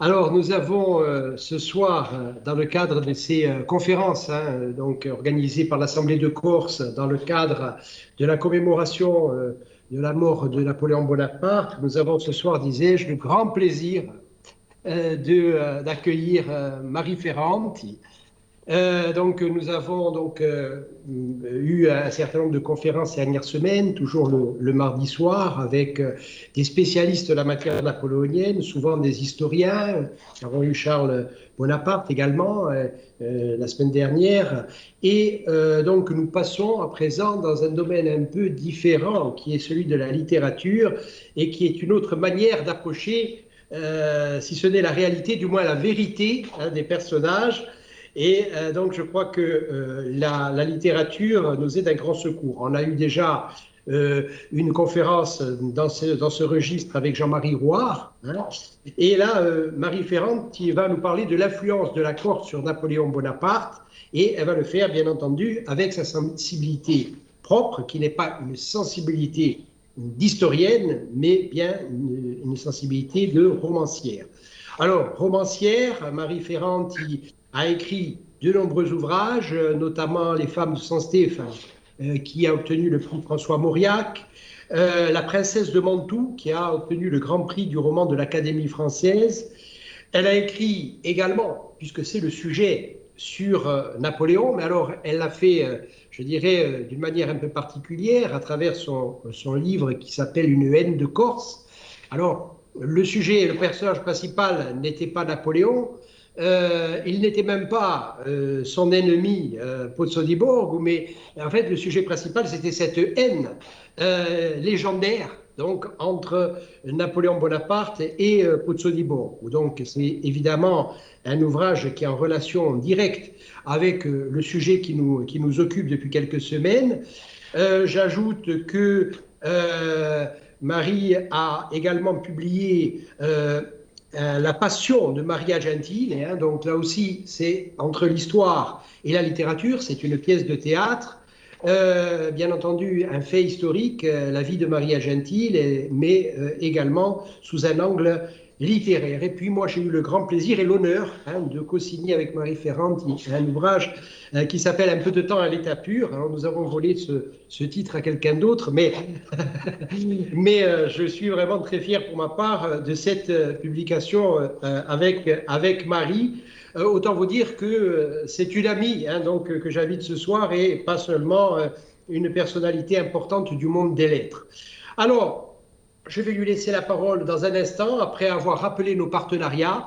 Alors, nous avons ce soir, dans le cadre de ces conférences, donc organisées par l'Assemblée de Corse, dans le cadre de la commémoration de la mort de Napoléon Bonaparte, nous avons ce soir, disais-je, le grand plaisir d'accueillir Marie Ferranti. Donc, nous avons eu un certain nombre de conférences ces dernières semaines, toujours le mardi soir, avec des spécialistes de la matière napoléonienne, souvent des historiens. Nous avons eu Charles Bonaparte également la semaine dernière. Et donc, nous passons à présent dans un domaine un peu différent, qui est celui de la littérature, et qui est une autre manière d'approcher, si ce n'est la réalité, du moins la vérité des personnages. Et donc, je crois que la littérature nous est d'un grand secours. On a eu déjà une conférence dans ce registre avec Jean-Marie Rouart. Et là, Marie Ferrand qui va nous parler de l'influence de la Corse sur Napoléon Bonaparte. Et elle va le faire, bien entendu, avec sa sensibilité propre, qui n'est pas une sensibilité d'historienne, mais bien une sensibilité de romancière. Alors, romancière, Marie Ferranti a écrit de nombreux ouvrages, notamment Les femmes de Saint-Stéphane, qui a obtenu le prix François Mauriac, La princesse de Mantoue, qui a obtenu le grand prix du roman de l'Académie française. Elle a écrit également, puisque c'est le sujet, sur Napoléon, mais alors elle l'a fait, je dirais, d'une manière un peu particulière, à travers son livre qui s'appelle Une haine de Corse. Alors, le sujet, le personnage principal n'était pas Napoléon, il n'était même pas son ennemi Pozzo di Borgo, mais en fait le sujet principal c'était cette haine légendaire donc entre Napoléon Bonaparte et Pozzo di Borgo. Donc c'est évidemment un ouvrage qui est en relation directe avec le sujet qui nous occupe depuis quelques semaines. J'ajoute que Marie a également publié La Passion de Maria Gentile. Donc là aussi, c'est entre l'histoire et la littérature. C'est une pièce de théâtre. Bien entendu, un fait historique, la vie de Maria Gentile, mais également sous un angle littéraire. Et puis moi, j'ai eu le grand plaisir et l'honneur de co-signer avec Marie Ferranti un ouvrage qui s'appelle Un peu de temps à l'état pur. Alors, nous avons volé ce titre à quelqu'un d'autre, mais je suis vraiment très fier pour ma part de cette publication avec Marie. Autant vous dire que c'est une amie donc, que j'invite ce soir et pas seulement une personnalité importante du monde des lettres. Alors, je vais lui laisser la parole dans un instant, après avoir rappelé nos partenariats,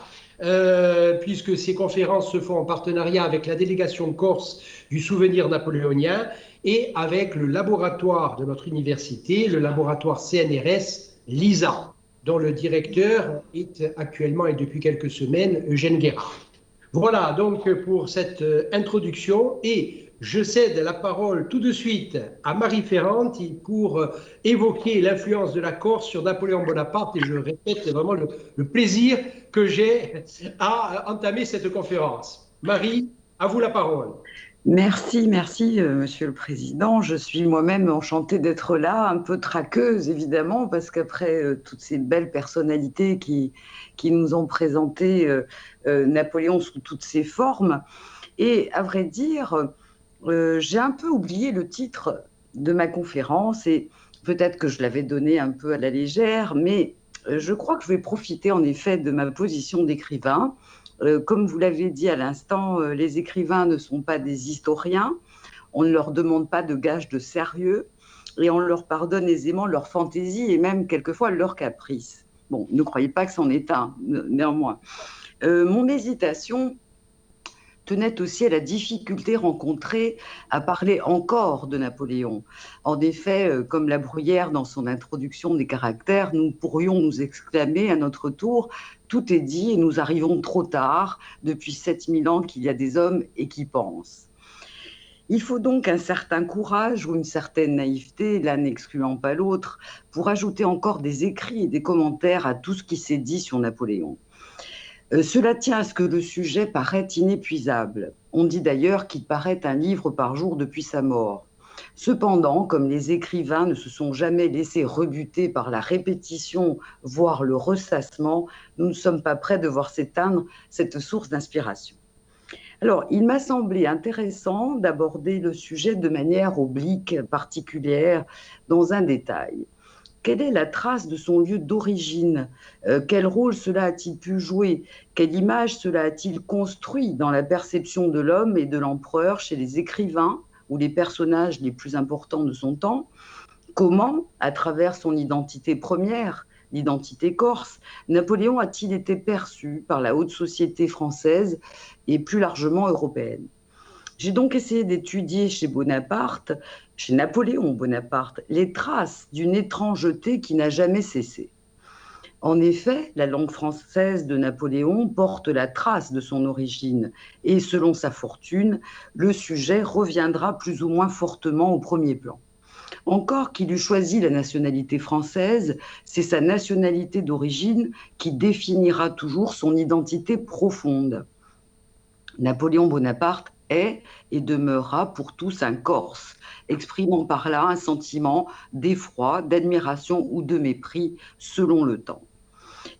puisque ces conférences se font en partenariat avec la délégation corse du souvenir napoléonien et avec le laboratoire de notre université, le laboratoire CNRS LISA, dont le directeur est actuellement et depuis quelques semaines Eugène Guérard. Voilà donc pour cette introduction et je cède la parole tout de suite à Marie Ferranti pour évoquer l'influence de la Corse sur Napoléon Bonaparte et je répète vraiment le plaisir que j'ai à entamer cette conférence. Marie, à vous la parole. Merci, Monsieur le Président. Je suis moi-même enchantée d'être là, un peu traqueuse évidemment, parce qu'après toutes ces belles personnalités qui nous ont présenté Napoléon sous toutes ses formes, et à vrai dire, j'ai un peu oublié le titre de ma conférence, et peut-être que je l'avais donné un peu à la légère, mais je crois que je vais profiter en effet de ma position d'écrivain. Comme vous l'avez dit à l'instant, les écrivains ne sont pas des historiens, on ne leur demande pas de gages de sérieux et on leur pardonne aisément leur fantaisie et même quelquefois leur caprice. Bon, ne croyez pas que c'en est un, néanmoins. Mon hésitation tenait aussi à la difficulté rencontrée à parler encore de Napoléon. En effet, comme La Bruyère dans son introduction des caractères, nous pourrions nous exclamer à notre tour « Tout est dit et nous arrivons trop tard, depuis 7000 ans qu'il y a des hommes et qui pensent ». Il faut donc un certain courage ou une certaine naïveté, l'un n'excluant pas l'autre, pour ajouter encore des écrits et des commentaires à tout ce qui s'est dit sur Napoléon. Cela tient à ce que le sujet paraît inépuisable. On dit d'ailleurs qu'il paraît un livre par jour depuis sa mort. Cependant, comme les écrivains ne se sont jamais laissés rebuter par la répétition, voire le ressassement, nous ne sommes pas prêts de voir s'éteindre cette source d'inspiration. Alors, il m'a semblé intéressant d'aborder le sujet de manière oblique, particulière, dans un détail. Quelle est la trace de son lieu d'origine? Quel rôle cela a-t-il pu jouer? Quelle image cela a-t-il construit dans la perception de l'homme et de l'empereur chez les écrivains ou les personnages les plus importants de son temps? Comment, à travers son identité première, l'identité corse, Napoléon a-t-il été perçu par la haute société française et plus largement européenne? J'ai donc essayé d'étudier chez Napoléon Bonaparte, les traces d'une étrangeté qui n'a jamais cessé. En effet, la langue française de Napoléon porte la trace de son origine et, selon sa fortune, le sujet reviendra plus ou moins fortement au premier plan. Encore qu'il eût choisi la nationalité française, c'est sa nationalité d'origine qui définira toujours son identité profonde. Napoléon Bonaparte est et demeurera pour tous un Corse, exprimant par là un sentiment d'effroi, d'admiration ou de mépris selon le temps.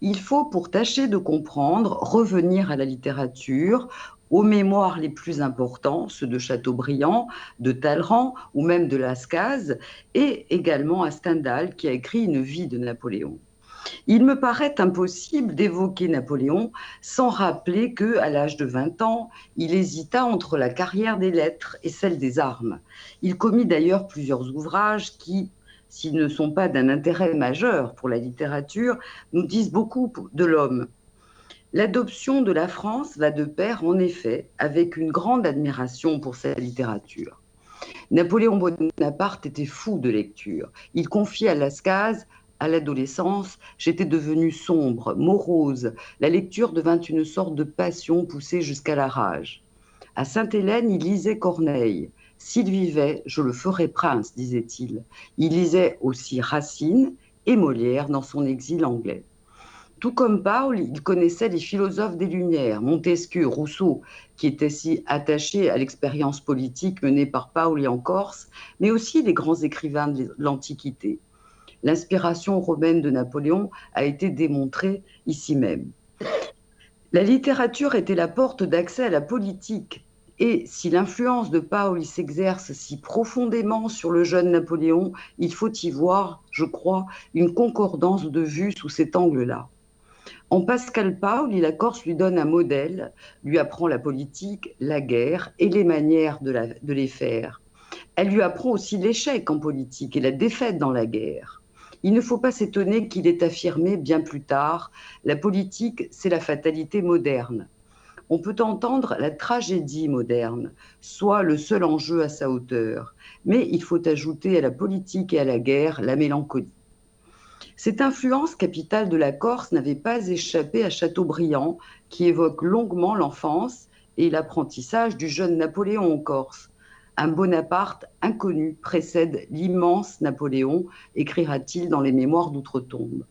Il faut, pour tâcher de comprendre, revenir à la littérature, aux mémoires les plus importants, ceux de Chateaubriand, de Talleyrand ou même de Lascaz, et également à Stendhal qui a écrit une vie de Napoléon. Il me paraît impossible d'évoquer Napoléon sans rappeler qu'à l'âge de 20 ans, il hésita entre la carrière des lettres et celle des armes. Il commit d'ailleurs plusieurs ouvrages qui, s'ils ne sont pas d'un intérêt majeur pour la littérature, nous disent beaucoup de l'homme. L'adoption de la France va de pair, en effet, avec une grande admiration pour sa littérature. Napoléon Bonaparte était fou de lecture. Il confie à Lascaz: à l'adolescence, j'étais devenue sombre, morose. La lecture devint une sorte de passion poussée jusqu'à la rage. À Sainte-Hélène, il lisait Corneille. S'il vivait, je le ferais prince, disait-il. Il lisait aussi Racine et Molière dans son exil anglais. Tout comme Paul, il connaissait les philosophes des Lumières, Montesquieu, Rousseau, qui étaient si attachés à l'expérience politique menée par Paoli en Corse, mais aussi les grands écrivains de l'Antiquité. L'inspiration romaine de Napoléon a été démontrée ici même. La littérature était la porte d'accès à la politique. Et si l'influence de Paoli s'exerce si profondément sur le jeune Napoléon, il faut y voir, je crois, une concordance de vues sous cet angle-là. En Pascal Paoli, la Corse lui donne un modèle, lui apprend la politique, la guerre et les manières de les faire. Elle lui apprend aussi l'échec en politique et la défaite dans la guerre. Il ne faut pas s'étonner qu'il ait affirmé bien plus tard: la politique, c'est la fatalité moderne. On peut entendre la tragédie moderne, soit le seul enjeu à sa hauteur, mais il faut ajouter à la politique et à la guerre la mélancolie. Cette influence capitale de la Corse n'avait pas échappé à Chateaubriand, qui évoque longuement l'enfance et l'apprentissage du jeune Napoléon en Corse. Un Bonaparte inconnu précède l'immense Napoléon, écrira-t-il dans les Mémoires d'Outre-Tombe.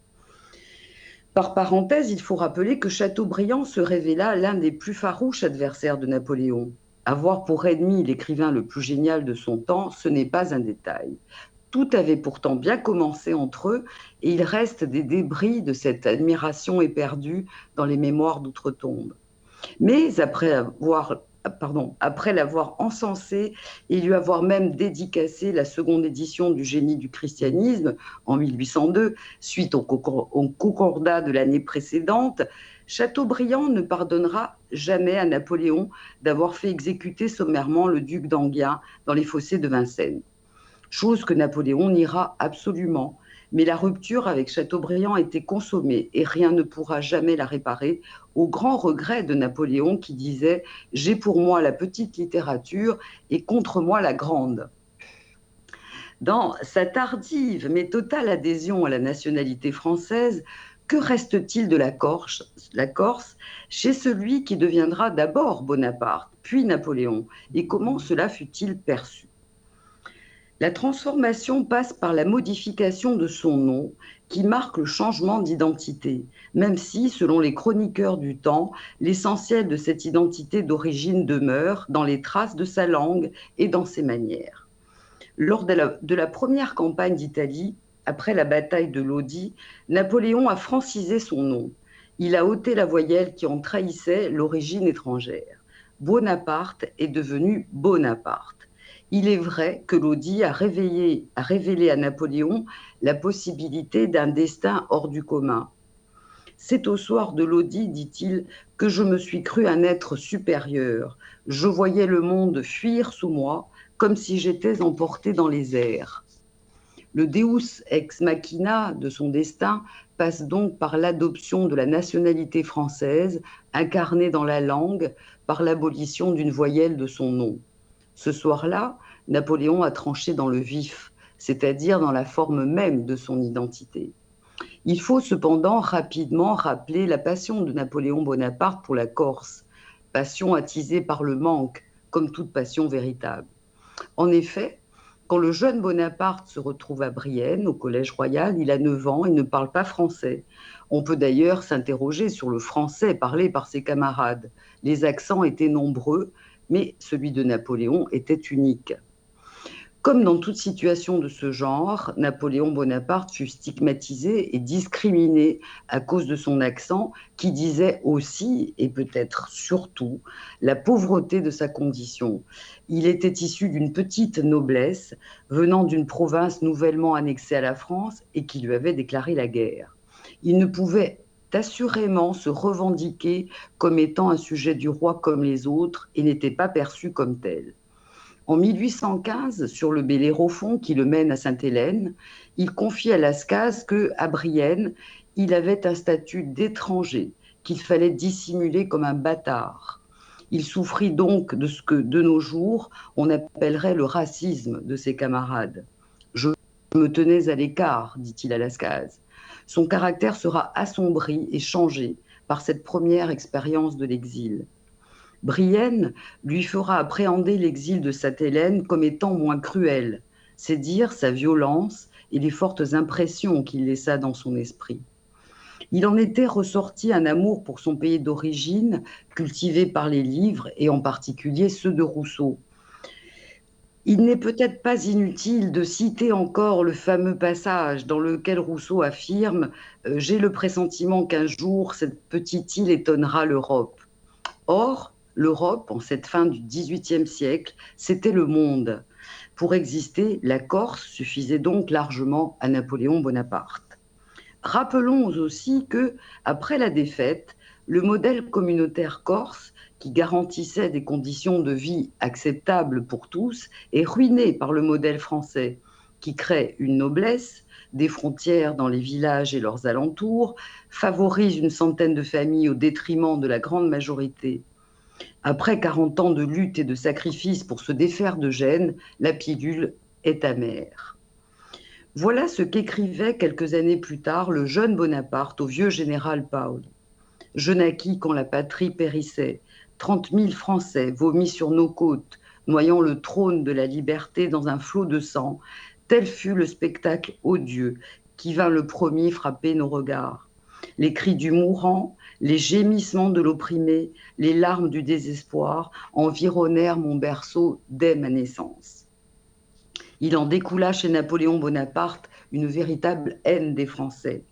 Par parenthèse, il faut rappeler que Chateaubriand se révéla l'un des plus farouches adversaires de Napoléon. Avoir pour ennemi l'écrivain le plus génial de son temps, ce n'est pas un détail. Tout avait pourtant bien commencé entre eux et il reste des débris de cette admiration éperdue dans les Mémoires d'Outre-Tombe. Mais après l'avoir encensé et lui avoir même dédicacé la seconde édition du Génie du christianisme en 1802, suite au concordat de l'année précédente, Chateaubriand ne pardonnera jamais à Napoléon d'avoir fait exécuter sommairement le duc d'Enghien dans les fossés de Vincennes. Chose que Napoléon niera absolument. Mais la rupture avec Chateaubriand était consommée et rien ne pourra jamais la réparer, au grand regret de Napoléon qui disait: « J'ai pour moi la petite littérature et contre moi la grande ». Dans sa tardive mais totale adhésion à la nationalité française, que reste-t-il de la Corse chez celui qui deviendra d'abord Bonaparte, puis Napoléon, et comment cela fut-il perçu? La transformation passe par la modification de son nom, qui marque le changement d'identité, même si, selon les chroniqueurs du temps, l'essentiel de cette identité d'origine demeure dans les traces de sa langue et dans ses manières. Lors de la première campagne d'Italie, après la bataille de Lodi, Napoléon a francisé son nom. Il a ôté la voyelle qui en trahissait l'origine étrangère. Bonaparte est devenu Bonaparte. Il est vrai que Lodi a révélé à Napoléon la possibilité d'un destin hors du commun. C'est au soir de Lodi, dit-il, que je me suis cru un être supérieur. Je voyais le monde fuir sous moi, comme si j'étais emporté dans les airs. Le Deus ex machina de son destin passe donc par l'adoption de la nationalité française, incarnée dans la langue par l'abolition d'une voyelle de son nom. Ce soir-là, Napoléon a tranché dans le vif, c'est-à-dire dans la forme même de son identité. Il faut cependant rapidement rappeler la passion de Napoléon Bonaparte pour la Corse, passion attisée par le manque, comme toute passion véritable. En effet, quand le jeune Bonaparte se retrouve à Brienne, au Collège Royal, il a 9 ans et ne parle pas français. On peut d'ailleurs s'interroger sur le français parlé par ses camarades. Les accents étaient nombreux, mais celui de Napoléon était unique. Comme dans toute situation de ce genre, Napoléon Bonaparte fut stigmatisé et discriminé à cause de son accent qui disait aussi, et peut-être surtout, la pauvreté de sa condition. Il était issu d'une petite noblesse venant d'une province nouvellement annexée à la France et qui lui avait déclaré la guerre. Il ne pouvait assurément se revendiquer comme étant un sujet du roi comme les autres et n'était pas perçu comme tel. En 1815, sur le Bellérophon qui le mène à Sainte-Hélène, il confie à Lascaz qu'à Brienne, il avait un statut d'étranger qu'il fallait dissimuler comme un bâtard. Il souffrit donc de ce que, de nos jours, on appellerait le racisme de ses camarades. Je me tenais à l'écart, dit-il à Lascaz. Son caractère sera assombri et changé par cette première expérience de l'exil. Brienne lui fera appréhender l'exil de Sainte-Hélène comme étant moins cruel, c'est dire sa violence et les fortes impressions qu'il laissa dans son esprit. Il en était ressorti un amour pour son pays d'origine, cultivé par les livres et en particulier ceux de Rousseau. Il n'est peut-être pas inutile de citer encore le fameux passage dans lequel Rousseau affirme « J'ai le pressentiment qu'un jour, cette petite île étonnera l'Europe ». Or, l'Europe, en cette fin du XVIIIe siècle, c'était le monde. Pour exister, la Corse suffisait donc largement à Napoléon Bonaparte. Rappelons aussi que, après la défaite, le modèle communautaire corse, qui garantissait des conditions de vie acceptables pour tous, est ruiné par le modèle français, qui crée une noblesse, des frontières dans les villages et leurs alentours, favorise une centaine de familles au détriment de la grande majorité. Après 40 ans de lutte et de sacrifice pour se défaire de Gênes, la pilule est amère. Voilà ce qu'écrivait quelques années plus tard le jeune Bonaparte au vieux général Paul. « Je naquis quand la patrie périssait. 30 000 Français vomis sur nos côtes, noyant le trône de la liberté dans un flot de sang. Tel fut le spectacle odieux qui vint le premier frapper nos regards. Les cris du mourant, les gémissements de l'opprimé, les larmes du désespoir environnèrent mon berceau dès ma naissance. » Il en découla chez Napoléon Bonaparte une véritable haine des Français.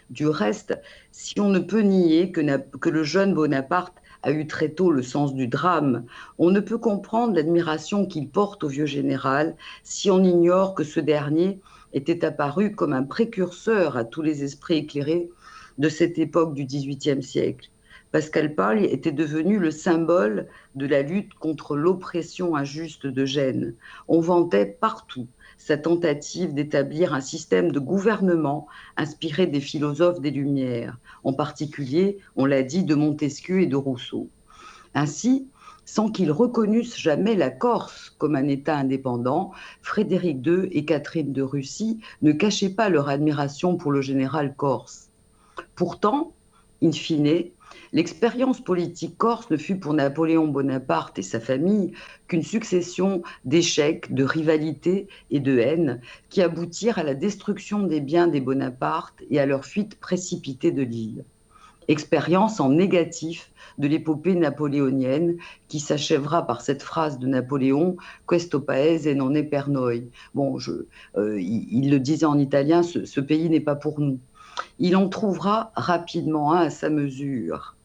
Du reste, si on ne peut nier que le jeune Bonaparte a eu très tôt le sens du drame, on ne peut comprendre l'admiration qu'il porte au vieux général si on ignore que ce dernier était apparu comme un précurseur à tous les esprits éclairés de cette époque du XVIIIe siècle. Pascal Paille était devenu le symbole de la lutte contre l'oppression injuste de Gênes. On vantait partout sa tentative d'établir un système de gouvernement inspiré des philosophes des Lumières, en particulier, on l'a dit, de Montesquieu et de Rousseau. Ainsi, sans qu'ils reconnussent jamais la Corse comme un État indépendant, Frédéric II et Catherine de Russie ne cachaient pas leur admiration pour le général corse. Pourtant, in fine, l'expérience politique corse ne fut pour Napoléon Bonaparte et sa famille qu'une succession d'échecs, de rivalités et de haines qui aboutirent à la destruction des biens des Bonaparte et à leur fuite précipitée de l'île. expérience en négatif de l'épopée napoléonienne qui s'achèvera par cette phrase de Napoléon: Questo paese non è per noi. Bon, il le disait en italien, ce pays n'est pas pour nous. Il en trouvera rapidement un à sa mesure.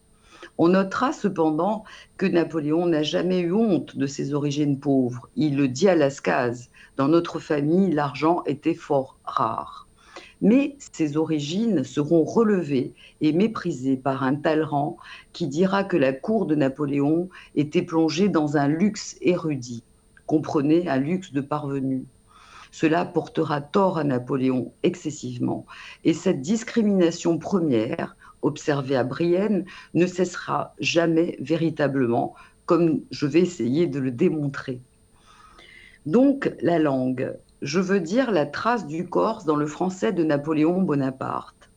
On notera cependant que Napoléon n'a jamais eu honte de ses origines pauvres. Il le dit à Lascaz: dans notre famille, l'argent était fort rare. Mais ses origines seront relevées et méprisées par un Talleyrand qui dira que la cour de Napoléon était plongée dans un luxe érudit, comprenez un luxe de parvenu. Cela portera tort à Napoléon excessivement, et cette discrimination première, observée à Brienne, ne cessera jamais véritablement, comme je vais essayer de le démontrer. Donc, la langue. Je veux dire la trace du corse dans le français de Napoléon Bonaparte.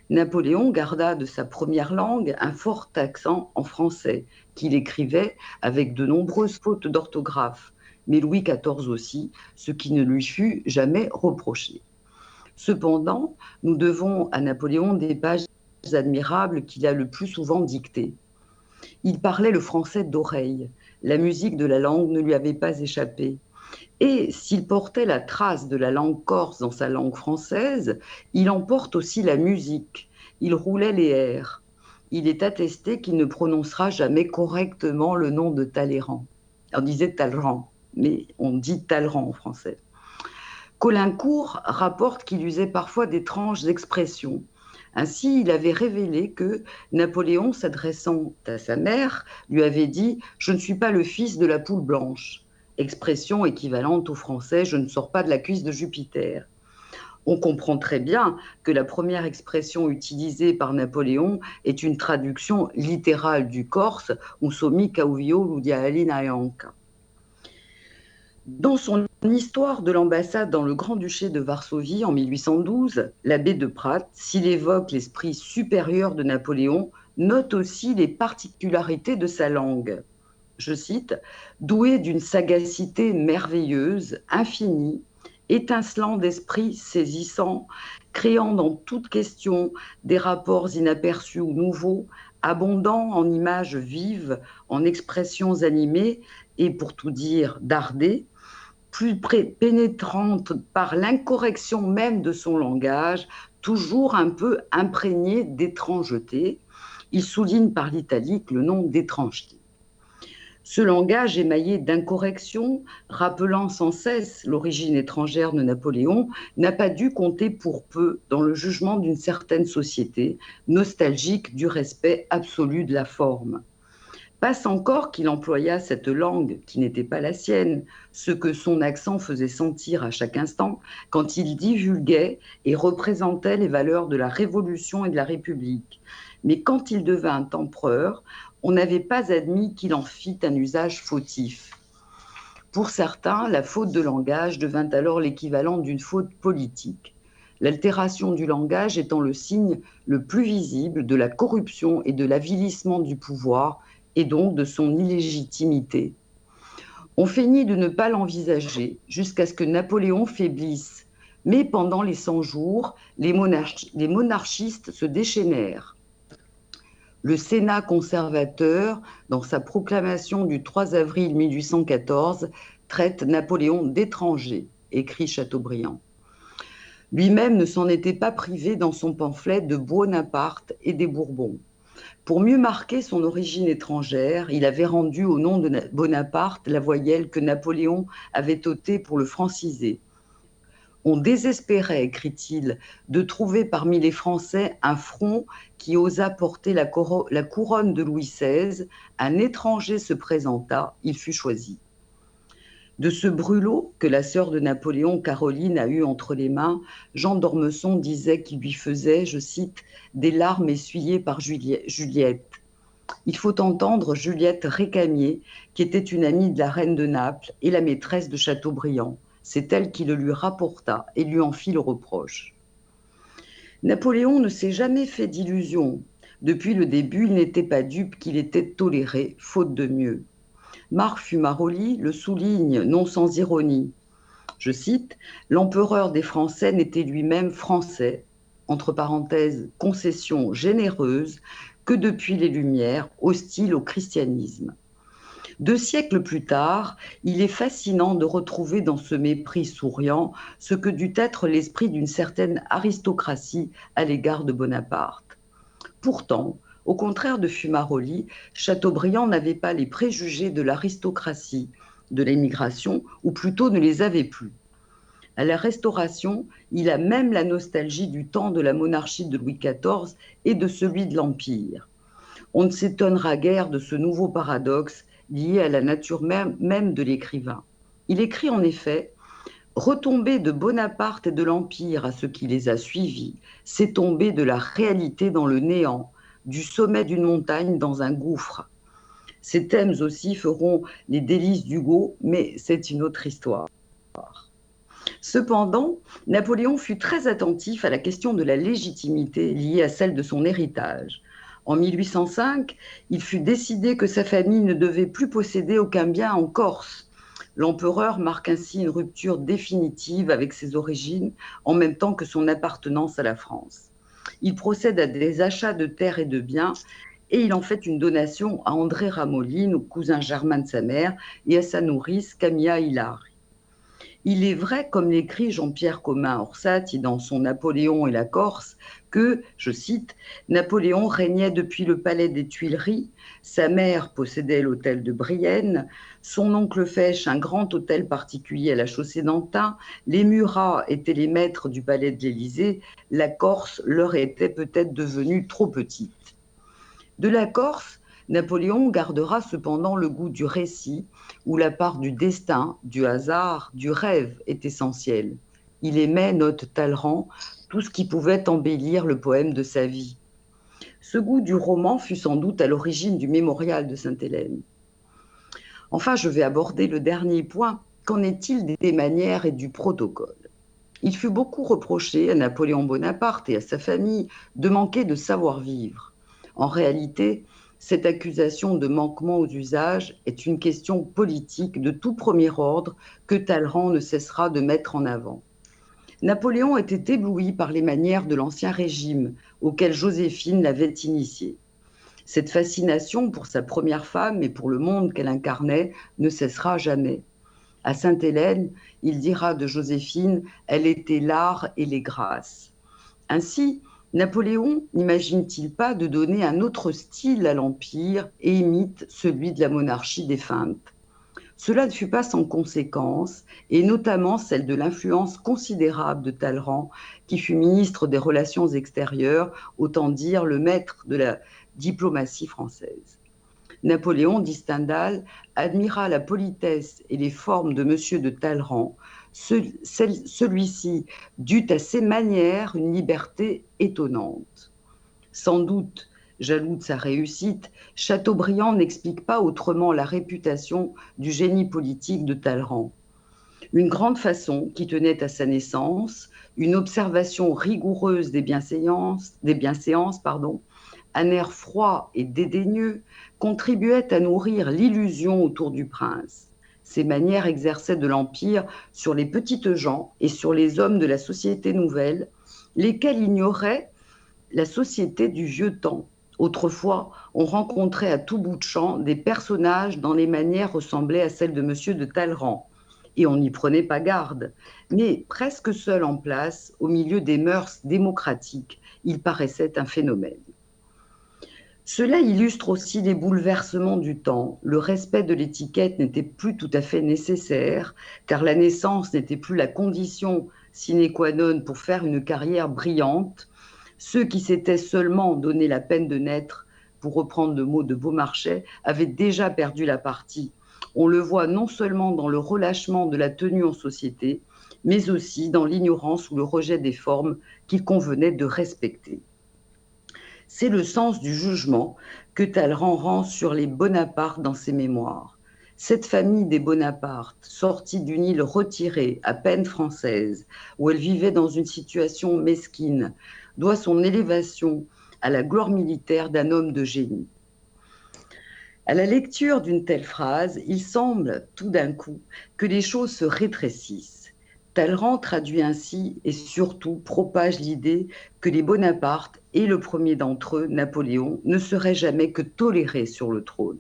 Napoléon garda de sa première langue un fort accent en français, qu'il écrivait avec de nombreuses fautes d'orthographe, mais Louis XIV aussi, ce qui ne lui fut jamais reproché. Cependant, nous devons à Napoléon des pages admirables qu'il a le plus souvent dictées. Il parlait le français d'oreille, la musique de la langue ne lui avait pas échappé. Et s'il portait la trace de la langue corse dans sa langue française, il en porte aussi la musique. Il roulait les airs. Il est attesté qu'il ne prononcera jamais correctement le nom de Talleyrand. On disait Talleyrand, mais on dit Talleyrand en français. Caulaincourt rapporte qu'il usait parfois d'étranges expressions. Ainsi, il avait révélé que Napoléon, s'adressant à sa mère, lui avait dit « Je ne suis pas le fils de la poule blanche », expression équivalente au français « Je ne sors pas de la cuisse de Jupiter ». On comprend très bien que la première expression utilisée par Napoléon est une traduction littérale du corse « Usomi cauvio ludialina eanca ». Dans son histoire de l'ambassade dans le Grand-Duché de Varsovie en 1812, l'abbé de Pradt, s'il évoque l'esprit supérieur de Napoléon, note aussi les particularités de sa langue. Je cite, « doué d'une sagacité merveilleuse, infinie, étincelant d'esprit saisissant, créant dans toute question des rapports inaperçus ou nouveaux, abondant en images vives, en expressions animées et, pour tout dire, dardées, plus pénétrante par l'incorrection même de son langage, toujours un peu imprégné d'étrangeté. » Il souligne par l'italique le nom d'étrangeté. Ce langage émaillé d'incorrections, rappelant sans cesse l'origine étrangère de Napoléon, n'a pas dû compter pour peu dans le jugement d'une certaine société, nostalgique du respect absolu de la forme. Passe encore qu'il employa cette langue qui n'était pas la sienne, ce que son accent faisait sentir à chaque instant quand il divulguait et représentait les valeurs de la Révolution et de la République. Mais quand il devint empereur, on n'avait pas admis qu'il en fît un usage fautif. Pour certains, la faute de langage devint alors l'équivalent d'une faute politique, l'altération du langage étant le signe le plus visible de la corruption et de l'avilissement du pouvoir, et donc de son illégitimité. On feignit de ne pas l'envisager jusqu'à ce que Napoléon faiblisse, mais pendant les 100 jours, les monarchistes se déchaînèrent. Le Sénat conservateur, dans sa proclamation du 3 avril 1814, traite Napoléon d'étranger, écrit Chateaubriand. Lui-même ne s'en était pas privé dans son pamphlet de Bonaparte et des Bourbons. Pour mieux marquer son origine étrangère, il avait rendu au nom de Bonaparte la voyelle que Napoléon avait ôtée pour le franciser. On désespérait, écrit-il, de trouver parmi les Français un front qui osât porter la couronne de Louis XVI. Un étranger se présenta, il fut choisi. De ce brûlot que la sœur de Napoléon, Caroline, a eu entre les mains, Jean d'Ormesson disait qu'il lui faisait, je cite, « des larmes essuyées par Juliette ». Il faut entendre Juliette Récamier, qui était une amie de la reine de Naples et la maîtresse de Chateaubriand. C'est elle qui le lui rapporta et lui en fit le reproche. Napoléon ne s'est jamais fait d'illusions. Depuis le début, il n'était pas dupe qu'il était toléré, faute de mieux. Marc Fumaroli le souligne, non sans ironie. Je cite, « L'empereur des Français n'était lui-même français. entre parenthèses, concession généreuse, que depuis les Lumières, hostile au christianisme. 2 siècles plus tard, il est fascinant de retrouver dans ce mépris souriant ce que dut être l'esprit d'une certaine aristocratie à l'égard de Bonaparte. Pourtant, au contraire de Fumaroli, Chateaubriand n'avait pas les préjugés de l'aristocratie, de l'émigration, ou plutôt ne les avait plus. À la Restauration, il a même la nostalgie du temps de la monarchie de Louis XIV et de celui de l'Empire. On ne s'étonnera guère de ce nouveau paradoxe lié à la nature même de l'écrivain. Il écrit en effet « Retomber de Bonaparte et de l'Empire à ce qui les a suivis, c'est tomber de la réalité dans le néant, du sommet d'une montagne dans un gouffre. » Ces thèmes aussi feront les délices d'Hugo, mais c'est une autre histoire. Cependant, Napoléon fut très attentif à la question de la légitimité liée à celle de son héritage. En 1805, il fut décidé que sa famille ne devait plus posséder aucun bien en Corse. L'empereur marque ainsi une rupture définitive avec ses origines, en même temps que son appartenance à la France. Il procède à des achats de terres et de biens, et il en fait une donation à André Ramoline, au cousin germain de sa mère, et à sa nourrice Camilla Hilary. Il est vrai, comme l'écrit Jean-Pierre Comin-Orsatti dans son Napoléon et la Corse, que, je cite, « Napoléon régnait depuis le palais des Tuileries, sa mère possédait l'hôtel de Brienne, son oncle Fesch un grand hôtel particulier à la chaussée d'Antin, les Murat étaient les maîtres du palais de l'Élysée, la Corse leur était peut-être devenue trop petite. » De la Corse, Napoléon gardera cependant le goût du récit, où la part du destin, du hasard, du rêve est essentielle. Il aimait, note Talleyrand, tout ce qui pouvait embellir le poème de sa vie. Ce goût du roman fut sans doute à l'origine du mémorial de Sainte-Hélène. Enfin, je vais aborder le dernier point. Qu'en est-il des manières et du protocole ? Il fut beaucoup reproché à Napoléon Bonaparte et à sa famille de manquer de savoir-vivre. En réalité, cette accusation de manquement aux usages est une question politique de tout premier ordre que Talleyrand ne cessera de mettre en avant. Napoléon était ébloui par les manières de l'Ancien Régime, auquel Joséphine l'avait initié. Cette fascination pour sa première femme et pour le monde qu'elle incarnait ne cessera jamais. À Sainte-Hélène, il dira de Joséphine « Elle était l'art et les grâces ». Ainsi, Napoléon n'imagine-t-il pas de donner un autre style à l'Empire et imite celui de la monarchie défunte ? Cela ne fut pas sans conséquences, et notamment celle de l'influence considérable de Talleyrand, qui fut ministre des Relations extérieures, autant dire le maître de la diplomatie française. Napoléon, dit Stendhal, admira la politesse et les formes de M. de Talleyrand. Celui-ci dut à ses manières une liberté étonnante. Sans doute, jaloux de sa réussite, Chateaubriand n'explique pas autrement la réputation du génie politique de Talleyrand. Une grande façon qui tenait à sa naissance, une observation rigoureuse des bienséances, un air froid et dédaigneux contribuaient à nourrir l'illusion autour du prince. Ses manières exerçaient de l'Empire sur les petites gens et sur les hommes de la société nouvelle, lesquels ignoraient la société du vieux temps. Autrefois, on rencontrait à tout bout de champ des personnages dont les manières ressemblaient à celles de M. de Talleyrand, et on n'y prenait pas garde. Mais presque seul en place, au milieu des mœurs démocratiques, il paraissait un phénomène. Cela illustre aussi les bouleversements du temps. Le respect de l'étiquette n'était plus tout à fait nécessaire, car la naissance n'était plus la condition sine qua non pour faire une carrière brillante. Ceux qui s'étaient seulement donné la peine de naître, pour reprendre le mot de Beaumarchais, avaient déjà perdu la partie. On le voit non seulement dans le relâchement de la tenue en société, mais aussi dans l'ignorance ou le rejet des formes qu'il convenait de respecter. C'est le sens du jugement que Talleyrand rend sur les Bonaparte dans ses mémoires. Cette famille des Bonaparte, sortie d'une île retirée, à peine française, où elle vivait dans une situation mesquine, doit son élévation à la gloire militaire d'un homme de génie. À la lecture d'une telle phrase, il semble tout d'un coup que les choses se rétrécissent. Talleyrand traduit ainsi et surtout propage l'idée que les Bonaparte et le premier d'entre eux, Napoléon, ne seraient jamais que tolérés sur le trône.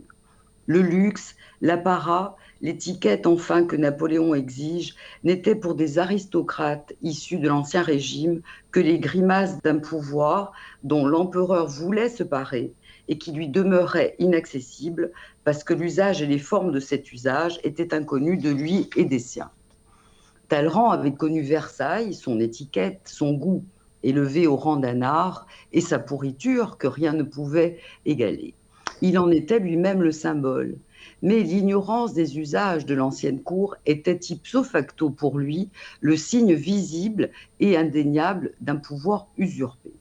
Le luxe, l'apparat, l'étiquette enfin que Napoléon exige n'étaient pour des aristocrates issus de l'Ancien Régime que les grimaces d'un pouvoir dont l'empereur voulait se parer et qui lui demeurait inaccessible parce que l'usage et les formes de cet usage étaient inconnus de lui et des siens. Talleyrand avait connu Versailles, son étiquette, son goût élevé au rang d'un art et sa pourriture que rien ne pouvait égaler. Il en était lui-même le symbole. Mais l'ignorance des usages de l'ancienne cour était ipso facto pour lui le signe visible et indéniable d'un pouvoir usurpé.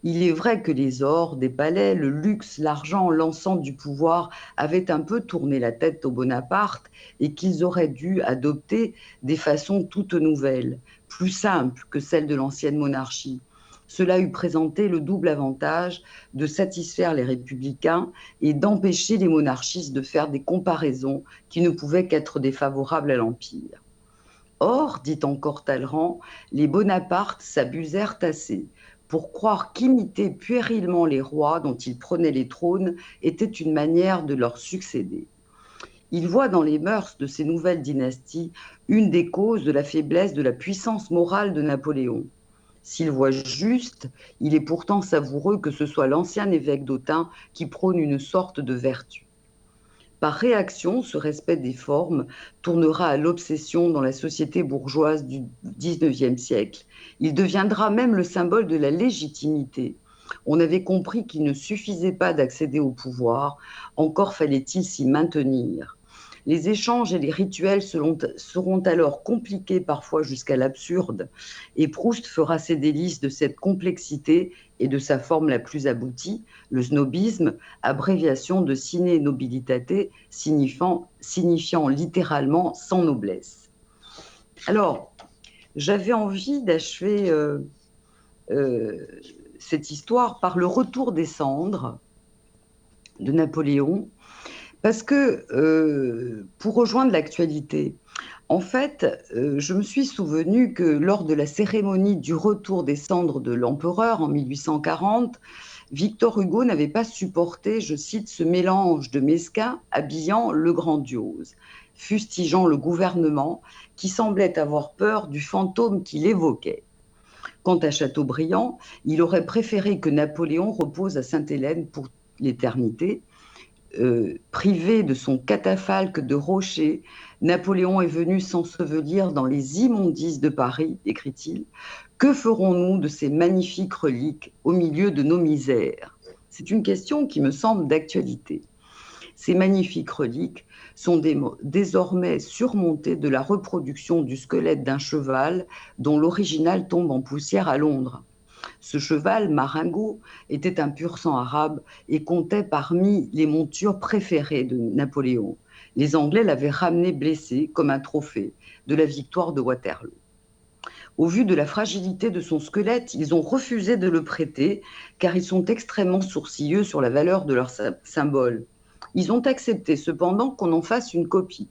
Il est vrai que les ors des palais, le luxe, l'argent, l'encens du pouvoir avaient un peu tourné la tête aux Bonaparte et qu'ils auraient dû adopter des façons toutes nouvelles, plus simples que celles de l'ancienne monarchie. Cela eût présenté le double avantage de satisfaire les républicains et d'empêcher les monarchistes de faire des comparaisons qui ne pouvaient qu'être défavorables à l'Empire. Or, dit encore Talleyrand, les Bonaparte s'abusèrent assez pour croire qu'imiter puérilement les rois dont ils prenaient les trônes était une manière de leur succéder. Il voit dans les mœurs de ces nouvelles dynasties une des causes de la faiblesse de la puissance morale de Napoléon. S'il voit juste, il est pourtant savoureux que ce soit l'ancien évêque d'Autun qui prône une sorte de vertu. Par réaction, ce respect des formes tournera à l'obsession dans la société bourgeoise du XIXe siècle. Il deviendra même le symbole de la légitimité. On avait compris qu'il ne suffisait pas d'accéder au pouvoir, encore fallait-il s'y maintenir. Les échanges et les rituels seront alors compliqués parfois jusqu'à l'absurde, et Proust fera ses délices de cette complexité et de sa forme la plus aboutie, le snobisme, abréviation de sine nobilitate, signifiant littéralement sans noblesse. Alors, j'avais envie d'achever cette histoire par le retour des cendres de Napoléon, parce que pour rejoindre l'actualité, en fait, je me suis souvenu que lors de la cérémonie du retour des cendres de l'empereur en 1840, Victor Hugo n'avait pas supporté, je cite, ce mélange de mesquin habillant le grandiose, fustigeant le gouvernement qui semblait avoir peur du fantôme qu'il évoquait. Quant à Chateaubriand, il aurait préféré que Napoléon repose à Sainte-Hélène pour l'éternité. Privé de son catafalque de rocher, Napoléon est venu s'ensevelir dans les immondices de Paris, écrit-il. Que ferons-nous de ces magnifiques reliques au milieu de nos misères? C'est une question qui me semble d'actualité. Ces magnifiques reliques sont désormais surmontées de la reproduction du squelette d'un cheval dont l'original tombe en poussière à Londres. Ce cheval, Marengo, était un pur sang arabe et comptait parmi les montures préférées de Napoléon. Les Anglais l'avaient ramené blessé comme un trophée de la victoire de Waterloo. Au vu de la fragilité de son squelette, ils ont refusé de le prêter car ils sont extrêmement sourcilleux sur la valeur de leur symbole. Ils ont accepté cependant qu'on en fasse une copie.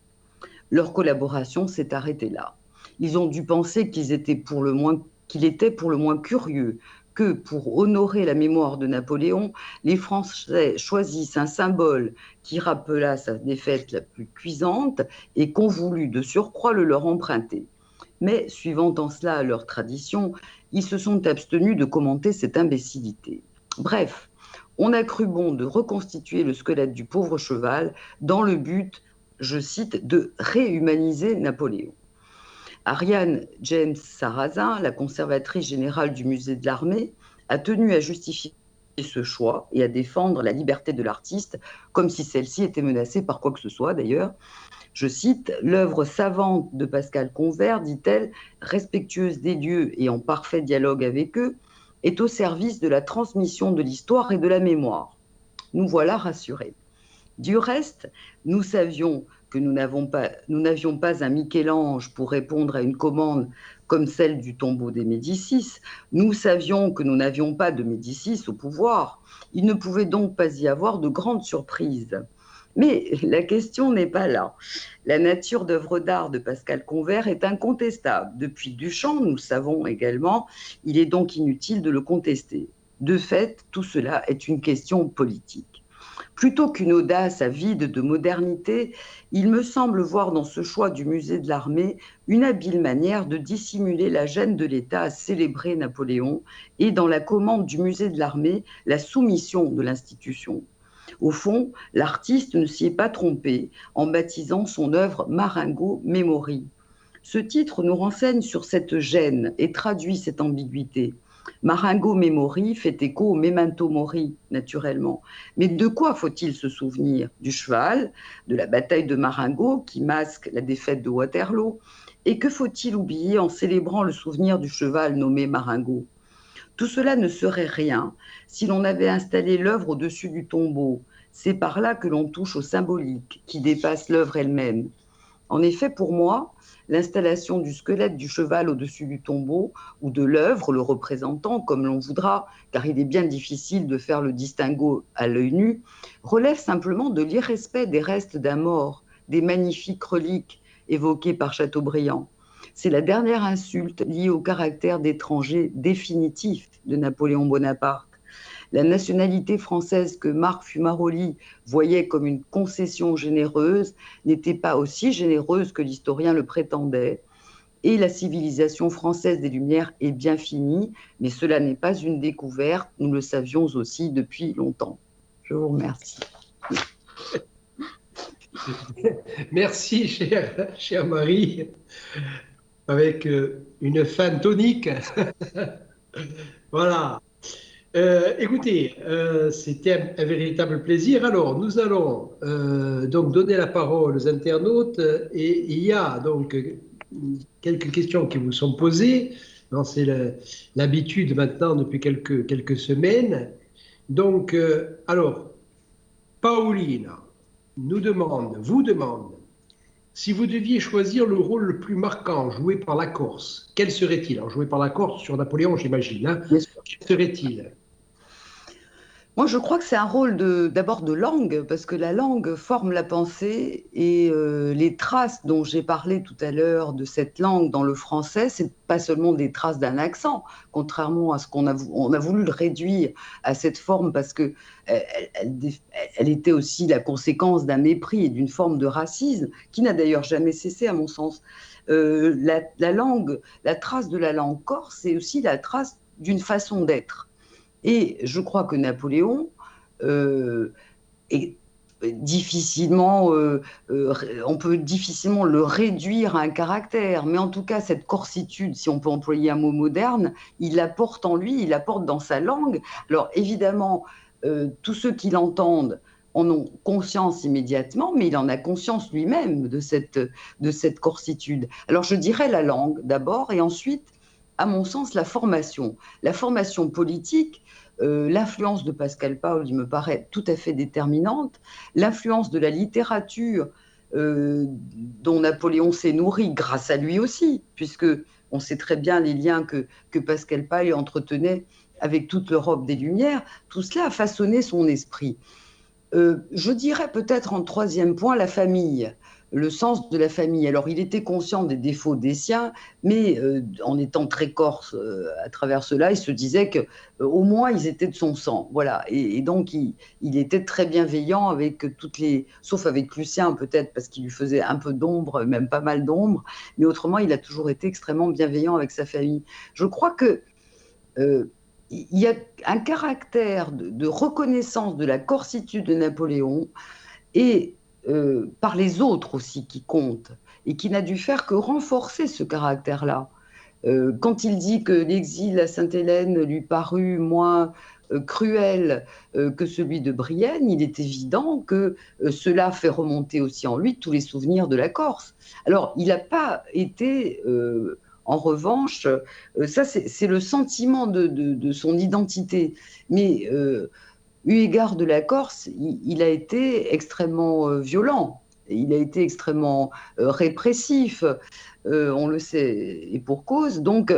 Leur collaboration s'est arrêtée là. Ils ont dû penser qu'il était pour le moins curieux que, pour honorer la mémoire de Napoléon, les Français choisissent un symbole qui rappela sa défaite la plus cuisante et qu'on voulut de surcroît le leur emprunter. Mais, suivant en cela leur tradition, ils se sont abstenus de commenter cette imbécilité. Bref, on a cru bon de reconstituer le squelette du pauvre cheval dans le but, je cite, de réhumaniser Napoléon. Ariane James Sarrazin, la conservatrice générale du musée de l'armée, a tenu à justifier ce choix et à défendre la liberté de l'artiste, comme si celle-ci était menacée par quoi que ce soit d'ailleurs. Je cite, « L'œuvre savante de Pascal Convert, dit-elle, respectueuse des lieux et en parfait dialogue avec eux, est au service de la transmission de l'histoire et de la mémoire. » Nous voilà rassurés. Du reste, nous savions que nous n'avions pas un Michel-Ange pour répondre à une commande comme celle du tombeau des Médicis. Nous savions que nous n'avions pas de Médicis au pouvoir. Il ne pouvait donc pas y avoir de grande surprise. Mais la question n'est pas là. La nature d'œuvre d'art de Pascal Convert est incontestable. Depuis Duchamp, nous le savons également, il est donc inutile de le contester. De fait, tout cela est une question politique. Plutôt qu'une audace avide de modernité, il me semble voir dans ce choix du musée de l'armée une habile manière de dissimuler la gêne de l'État à célébrer Napoléon et dans la commande du musée de l'armée, la soumission de l'institution. Au fond, l'artiste ne s'y est pas trompé en baptisant son œuvre Marengo Memory. Ce titre nous renseigne sur cette gêne et traduit cette ambiguïté. Marengo Memory fait écho au Memento Mori, naturellement. Mais de quoi faut-il se souvenir? Du cheval, de la bataille de Marengo qui masque la défaite de Waterloo. Et que faut-il oublier en célébrant le souvenir du cheval nommé Marengo? Tout cela ne serait rien si l'on avait installé l'œuvre au-dessus du tombeau. C'est par là que l'on touche au symbolique qui dépasse l'œuvre elle-même. En effet, pour moi, l'installation du squelette du cheval au-dessus du tombeau ou de l'œuvre le représentant, comme l'on voudra, car il est bien difficile de faire le distinguo à l'œil nu, relève simplement de l'irrespect des restes d'un mort, des magnifiques reliques évoquées par Chateaubriand. C'est la dernière insulte liée au caractère d'étranger définitif de Napoléon Bonaparte. La nationalité française que Marc Fumaroli voyait comme une concession généreuse n'était pas aussi généreuse que l'historien le prétendait. Et la civilisation française des Lumières est bien finie, mais cela n'est pas une découverte, nous le savions aussi depuis longtemps. Je vous remercie. Merci, chère Marie, avec une fin tonique. Voilà. Écoutez, c'était un véritable plaisir. Alors, nous allons donc donner la parole aux internautes et il y a donc quelques questions qui vous sont posées. C'est l'habitude maintenant depuis quelques semaines. Donc, alors, Paulina vous demande, si vous deviez choisir le rôle le plus marquant joué par la Corse, quel serait-il? Alors, joué par la Corse sur Napoléon, j'imagine. Hein. Quel serait-il? Moi, je crois que c'est un rôle d'abord de langue, parce que la langue forme la pensée et les traces dont j'ai parlé tout à l'heure de cette langue dans le français, c'est pas seulement des traces d'un accent, contrairement à ce on a voulu le réduire à cette forme parce que elle était aussi la conséquence d'un mépris et d'une forme de racisme qui n'a d'ailleurs jamais cessé à mon sens. La langue, la trace de la langue corse, c'est aussi la trace d'une façon d'être. Et je crois que Napoléon est difficilement, on peut difficilement le réduire à un caractère, mais en tout cas, cette corsitude, si on peut employer un mot moderne, il la porte en lui, il la porte dans sa langue. Alors évidemment, tous ceux qui l'entendent en ont conscience immédiatement, mais il en a conscience lui-même de cette corsitude. Alors je dirais la langue d'abord, et ensuite, à mon sens, la formation. La formation politique, l'influence de Pascal Paul, il me paraît tout à fait déterminante. L'influence de la littérature dont Napoléon s'est nourri grâce à lui aussi, puisque on sait très bien les liens que Pascal Paul entretenait avec toute l'Europe des Lumières. Tout cela a façonné son esprit. Je dirais peut-être en troisième point la famille, le sens de la famille. Alors, il était conscient des défauts des siens, mais en étant très corse à travers cela, il se disait que au moins ils étaient de son sang. Voilà. Et donc, il était très bienveillant avec toutes les. Sauf avec Lucien, peut-être, parce qu'il lui faisait un peu d'ombre, même pas mal d'ombre. Mais autrement, il a toujours été extrêmement bienveillant avec sa famille. Je crois que. Il y a un caractère de reconnaissance de la corsitude de Napoléon et par les autres aussi qui comptent et qui n'a dû faire que renforcer ce caractère-là. Quand il dit que l'exil à Sainte-Hélène lui parut moins cruel que celui de Brienne, il est évident que cela fait remonter aussi en lui tous les souvenirs de la Corse. Alors, il n'a pas été en revanche, ça c'est le sentiment de son identité. Mais eu égard de la Corse, il a été extrêmement violent. Il a été extrêmement répressif, on le sait, et pour cause. Donc,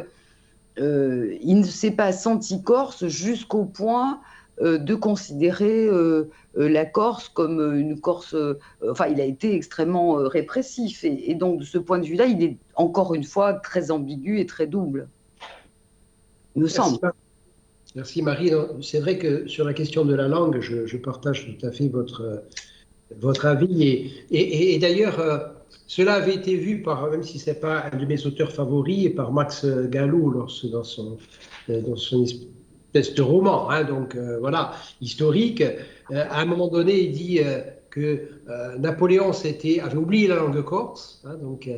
il ne s'est pas senti corse jusqu'au point de considérer la Corse comme une Corse. Enfin, il a été extrêmement répressif. Et donc, de ce point de vue-là, il est encore une fois très ambigu et très double, il me semble. Merci, merci Marie. C'est vrai que sur la question de la langue, je partage tout à fait votre avis. Et d'ailleurs, cela avait été vu par, même si ce n'est pas un de mes auteurs favoris, par Max Gallou dans son espèce de roman, hein, donc voilà, historique. À un moment donné, il dit que Napoléon avait oublié la langue corse, hein, donc,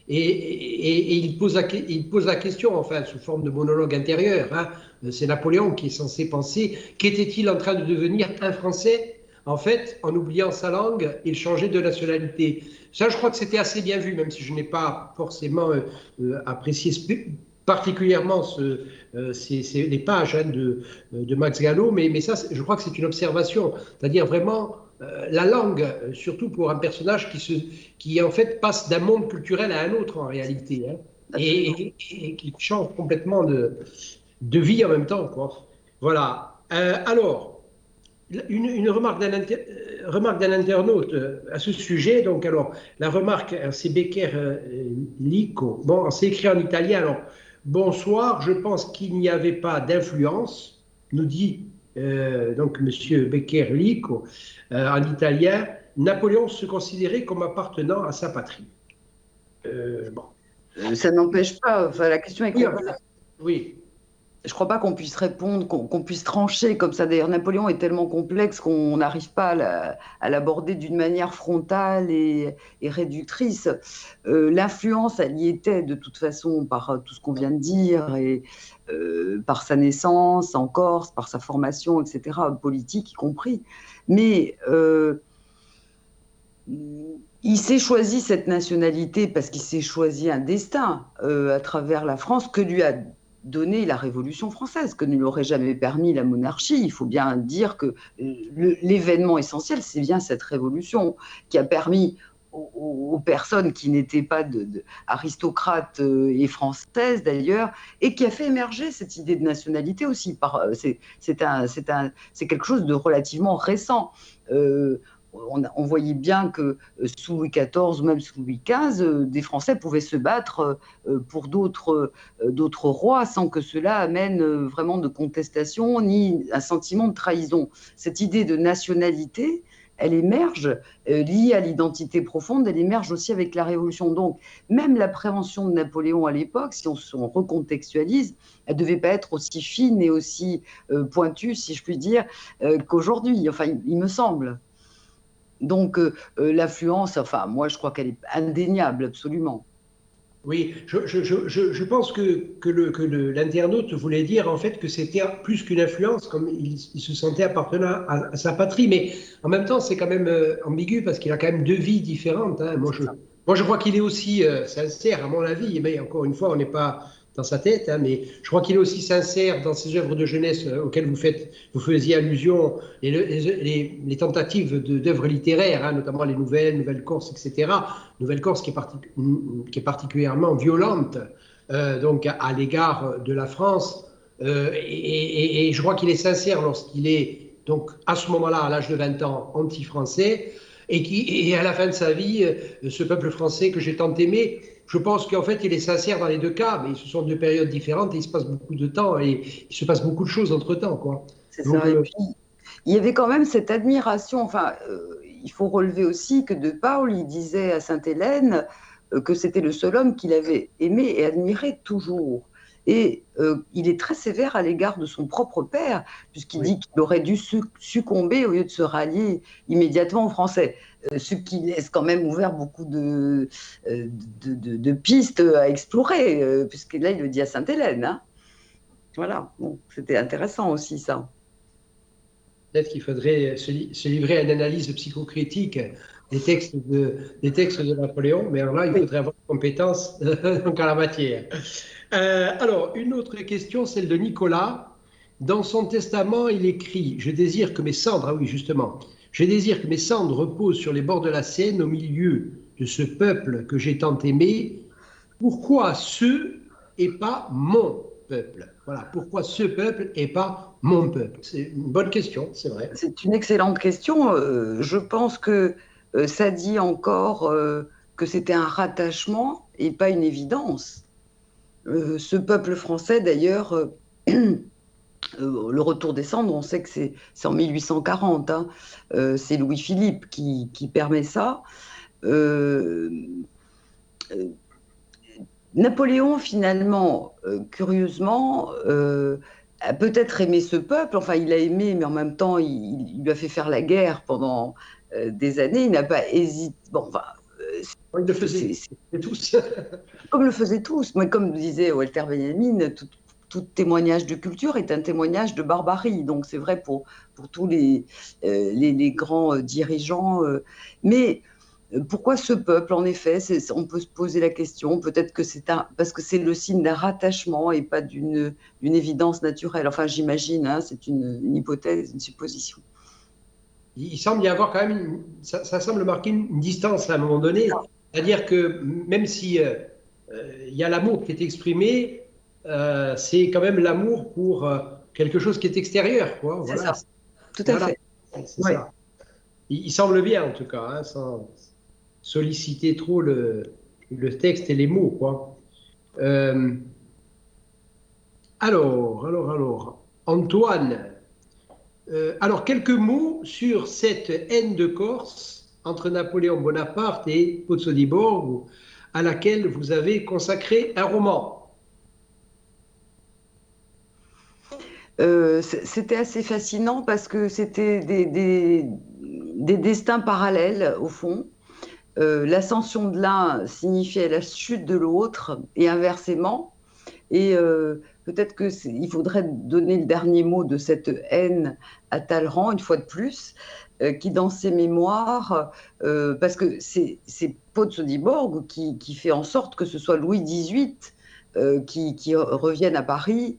et il pose la question, enfin, sous forme de monologue intérieur. Hein, c'est Napoléon qui est censé penser qu'était-il en train de devenir un Français en fait, en oubliant sa langue, il changeait de nationalité. Ça, je crois que c'était assez bien vu, même si je n'ai pas forcément apprécié particulièrement les pages, hein, de Max Gallo, mais ça, je crois que c'est une observation. C'est-à-dire vraiment la langue, surtout pour un personnage qui en fait passe d'un monde culturel à un autre en réalité, hein, et qui change complètement de vie en même temps, quoi. Voilà. Alors, une remarque d'un internaute à ce sujet. Donc, alors, la remarque, c'est Becker Lico. Bon, c'est écrit en italien. Alors, bonsoir, je pense qu'il n'y avait pas d'influence, nous dit donc Monsieur Becker Lico, en italien. Napoléon se considérait comme appartenant à sa patrie. Bon. Ça n'empêche pas, enfin, la question est complexe. Oui. Je ne crois pas qu'on puisse répondre, qu'on puisse trancher comme ça. D'ailleurs, Napoléon est tellement complexe qu'on n'arrive pas à l'aborder d'une manière frontale et réductrice. L'influence, elle y était de toute façon par tout ce qu'on vient de dire, et par sa naissance en Corse, par sa formation, etc., politique y compris. Mais il s'est choisi cette nationalité parce qu'il s'est choisi un destin à travers la France que lui a donné la Révolution française, que ne lui aurait jamais permis la monarchie. Il faut bien dire que l'événement essentiel, c'est bien cette révolution qui a permis aux personnes qui n'étaient pas aristocrates et françaises d'ailleurs, et qui a fait émerger cette idée de nationalité aussi. C'est quelque chose de relativement récent. On voyait bien que sous Louis XIV ou même sous Louis XV, des Français pouvaient se battre pour d'autres rois sans que cela amène vraiment de contestation ni un sentiment de trahison. Cette idée de nationalité, elle émerge liée à l'identité profonde, elle émerge aussi avec la Révolution. Donc, même la prévention de Napoléon à l'époque, si on recontextualise, elle ne devait pas être aussi fine et aussi pointue, si je puis dire, qu'aujourd'hui. Enfin, il me semble. Donc, l'affluence, enfin, moi, je crois qu'elle est indéniable, absolument. Oui, je pense que l'internaute voulait dire en fait que c'était plus qu'une influence, comme il se sentait appartenant à sa patrie, mais en même temps c'est quand même ambigu parce qu'il a quand même deux vies différentes. Hein. Moi, je crois qu'il est aussi sincère, à mon avis, mais encore une fois, on n'est pas dans sa tête, hein, mais je crois qu'il est aussi sincère dans ses œuvres de jeunesse auxquelles vous faisiez allusion, les tentatives d'œuvres littéraires, hein, notamment les Nouvelles Corses, etc. Nouvelle Corse qui est particulièrement violente donc à l'égard de la France. Et je crois qu'il est sincère lorsqu'il est, donc à ce moment-là, à l'âge de 20 ans, anti-français, et à la fin de sa vie, ce peuple français que j'ai tant aimé, je pense qu'en fait, il est sincère dans les deux cas, mais ce sont deux périodes différentes et il se passe beaucoup de temps et il se passe beaucoup de choses entre-temps, quoi. C'est ça. Et puis, il y avait quand même cette admiration. Enfin, il faut relever aussi que De Paul, il disait à Sainte-Hélène que c'était le seul homme qu'il avait aimé et admiré toujours. Et il est très sévère à l'égard de son propre père, puisqu'il dit qu'il aurait dû succomber au lieu de se rallier immédiatement aux Français. Ce qui laisse quand même ouvert beaucoup de pistes à explorer, puisque là, il le dit à Sainte-Hélène. Hein. Voilà, bon, c'était intéressant aussi, ça. Peut-être qu'il faudrait se livrer à une analyse psychocritique des textes de Napoléon, mais alors là, il faudrait avoir des compétences donc en la matière. Alors, une autre question, celle de Nicolas. Dans son testament, il écrit « Je désire que mes cendres, ah oui, justement, je désire que mes cendres reposent sur les bords de la Seine, au milieu de ce peuple que j'ai tant aimé. Pourquoi ce et pas mon peuple? Voilà, pourquoi ce peuple et pas mon peuple? C'est une bonne question, c'est vrai. C'est une excellente question. Je pense que ça dit encore que c'était un rattachement et pas une évidence. Ce peuple français, d'ailleurs, le retour des cendres, on sait que c'est en 1840. Hein. C'est Louis-Philippe qui permet ça. Euh, euh, Napoléon, finalement, curieusement, a peut-être aimé ce peuple. Enfin, il a aimé, mais en même temps, il lui a fait faire la guerre pendant des années. Il n'a pas hésité. Bon, enfin, Il le faisait tous. comme le faisaient tous. Mais comme disait Walter Benjamin, tout témoignage de culture est un témoignage de barbarie. Donc, c'est vrai pour tous les grands dirigeants. Mais pourquoi ce peuple, en effet, on peut se poser la question. Peut-être que parce que c'est le signe d'un rattachement et pas d'une évidence naturelle. Enfin, j'imagine, hein, c'est une hypothèse, une supposition. Il semble y avoir quand même, ça semble marquer une distance à un moment donné. C'est-à-dire que même si il y a l'amour qui est exprimé, c'est quand même l'amour pour quelque chose qui est extérieur, quoi. C'est Voilà. ça, tout à Voilà. fait. C'est Ouais. ça. Il semble bien, en tout cas, hein, sans solliciter trop le texte et les mots, quoi. Euh, alors, Antoine, alors quelques mots sur cette haine de Corse entre Napoléon Bonaparte et Pozzo di Borgo, à laquelle vous avez consacré un roman. C'était assez fascinant parce que c'était des destins parallèles, au fond. L'ascension de l'un signifiait la chute de l'autre et inversement. Et peut-être qu'il faudrait donner le dernier mot de cette haine à Talleyrand, une fois de plus, qui dans ses mémoires, parce que c'est Pozzo di Borgo qui fait en sorte que ce soit Louis XVIII qui revienne à Paris,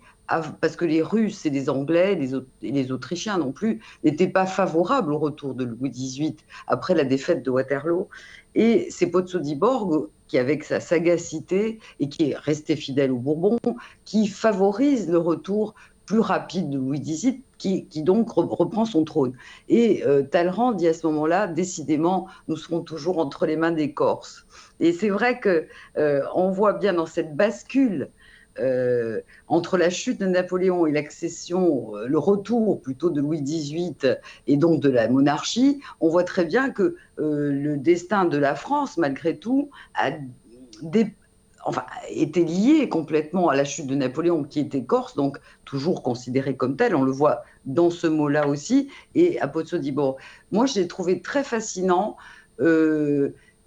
parce que les Russes et les Anglais et les Autrichiens non plus n'étaient pas favorables au retour de Louis XVIII après la défaite de Waterloo. Et c'est Pozzo di Borgo qui, avec sa sagacité et qui est resté fidèle aux Bourbons, qui favorise le retour plus rapide de Louis XVIII, qui donc reprend son trône. Et Talleyrand dit à ce moment-là, décidément, nous serons toujours entre les mains des Corses. Et c'est vrai que on voit bien dans cette bascule entre la chute de Napoléon et l'accession, le retour plutôt de Louis XVIII et donc de la monarchie, on voit très bien que le destin de la France, malgré tout, était lié complètement à la chute de Napoléon, qui était corse, donc toujours considéré comme tel. On le voit dans ce mot-là aussi, et à Pozzo di Borgo. Moi, j'ai trouvé très fascinant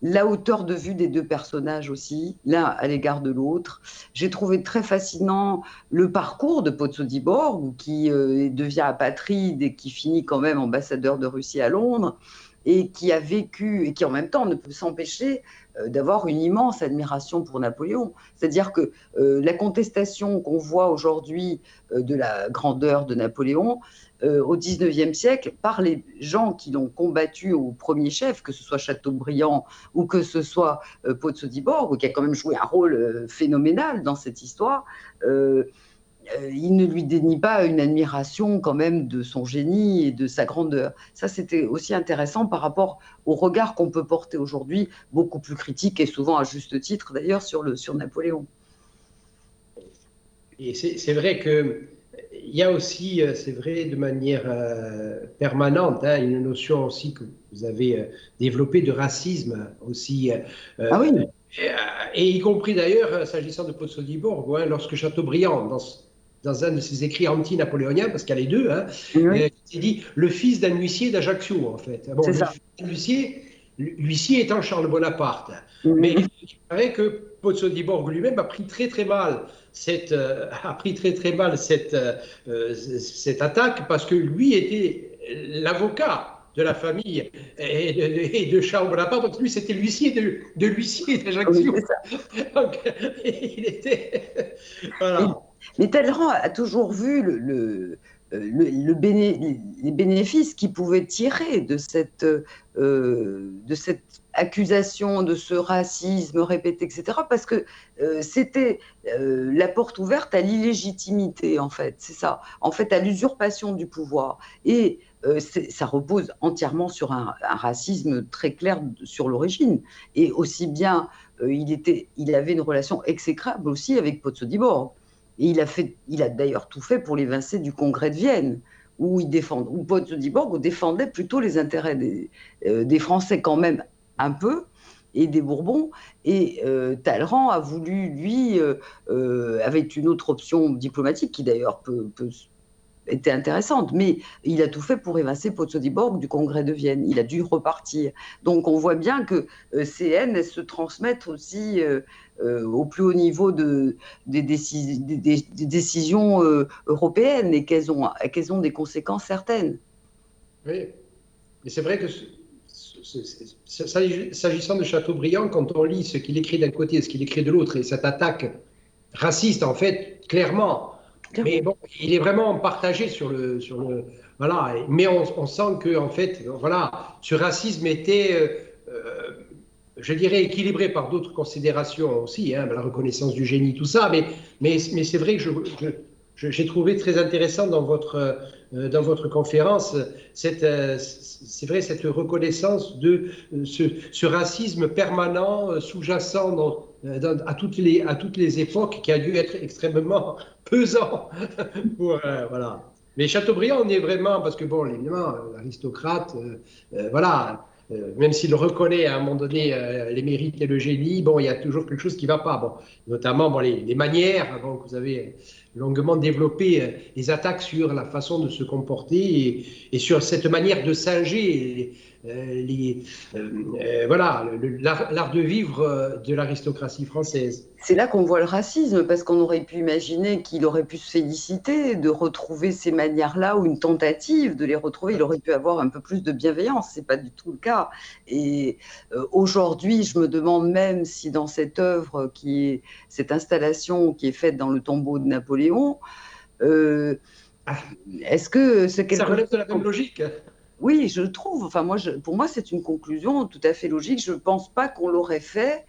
la hauteur de vue des deux personnages aussi, l'un à l'égard de l'autre. J'ai trouvé très fascinant le parcours de Pozzo di Borgo, qui devient apatride et qui finit quand même ambassadeur de Russie à Londres, et qui a vécu, et qui en même temps ne peut s'empêcher d'avoir une immense admiration pour Napoléon. C'est-à-dire que la contestation qu'on voit aujourd'hui de la grandeur de Napoléon, au XIXe siècle, par les gens qui l'ont combattu au premier chef, que ce soit Chateaubriand ou que ce soit Pozzo di Borgo, qui a quand même joué un rôle phénoménal dans cette histoire, il ne lui dénie pas une admiration quand même de son génie et de sa grandeur. Ça, c'était aussi intéressant par rapport au regard qu'on peut porter aujourd'hui, beaucoup plus critique et souvent à juste titre d'ailleurs sur Napoléon. Et c'est vrai que il y a aussi, c'est vrai, de manière permanente, hein, une notion aussi que vous avez développée de racisme aussi, Ah oui. et y compris d'ailleurs, s'agissant de Pozzo di Borgo, hein, lorsque Chateaubriand, dans un de ses écrits anti-napoléoniens, parce qu'il y a les deux, hein, Oui. il dit le fils d'un huissier d'Ajaccio, en fait. Bon, C'est le ça. fils d'un huissier, l'huissier étant Charles Bonaparte. Mais Mhm. il paraît que Pozzo di Borgo lui-même a pris très mal cette attaque parce que lui était l'avocat de la famille et de Charles Bonaparte. Donc lui, c'était l'huissier de l'huissier Oui, d'Ajaccio. c'est ça. Donc il était... Et- Voilà. mais Talleyrand a toujours vu les bénéfices qu'ils pouvaient tirer de cette accusation, de ce racisme répété, etc. Parce que c'était la porte ouverte à l'illégitimité, en fait, c'est ça, en fait, à l'usurpation du pouvoir. Et ça repose entièrement sur un racisme très clair sur l'origine. Et aussi bien, il avait une relation exécrable aussi avec Pozzo-di-Borgo. Et il a d'ailleurs tout fait pour l'évincer du Congrès de Vienne, où Pozzo-di-Borgo défendait plutôt les intérêts des Français quand même un peu, et des Bourbons. Et Talleyrand a voulu, lui, avec une autre option diplomatique, qui d'ailleurs était intéressante, mais il a tout fait pour évincer Pozzo-di-Borgo du Congrès de Vienne. Il a dû repartir. Donc on voit bien que ces haines, elles se transmettent aussi au plus haut niveau des décisions européennes, et qu'elles ont des conséquences certaines. Oui, et c'est vrai que s'agissant de Chateaubriand, quand on lit ce qu'il écrit d'un côté et ce qu'il écrit de l'autre, et cette attaque raciste, en fait, clairement, mais bon, il est vraiment partagé voilà. Mais on sent que, en fait, voilà, ce racisme était, je dirais, équilibré par d'autres considérations aussi, hein, la reconnaissance du génie, tout ça. Mais c'est vrai que j'ai trouvé très intéressant dans votre conférence c'est vrai, cette reconnaissance de ce racisme permanent, sous-jacent à toutes les époques, qui a dû être extrêmement pesant voilà. Mais Chateaubriand, on est vraiment, parce que bon, évidemment, l'aristocrate, voilà, même s'il reconnaît à un moment donné les mérites et le génie, bon, il y a toujours quelque chose qui ne va pas. Bon, notamment bon, les manières, donc vous avez longuement développé les attaques sur la façon de se comporter et sur cette manière de singer voilà, l'art de vivre de l'aristocratie française. C'est là qu'on voit le racisme, parce qu'on aurait pu imaginer qu'il aurait pu se féliciter de retrouver ces manières-là, ou une tentative de les retrouver. Il aurait pu avoir un peu plus de bienveillance. C'est pas du tout le cas. Et aujourd'hui, je me demande même si dans cette œuvre, cette installation qui est faite dans le tombeau de Napoléon, est-ce que c'est quelque Ça relève de la même logique. Oui, je trouve. Enfin, pour moi, c'est une conclusion tout à fait logique. Je ne pense pas qu'on l'aurait fait,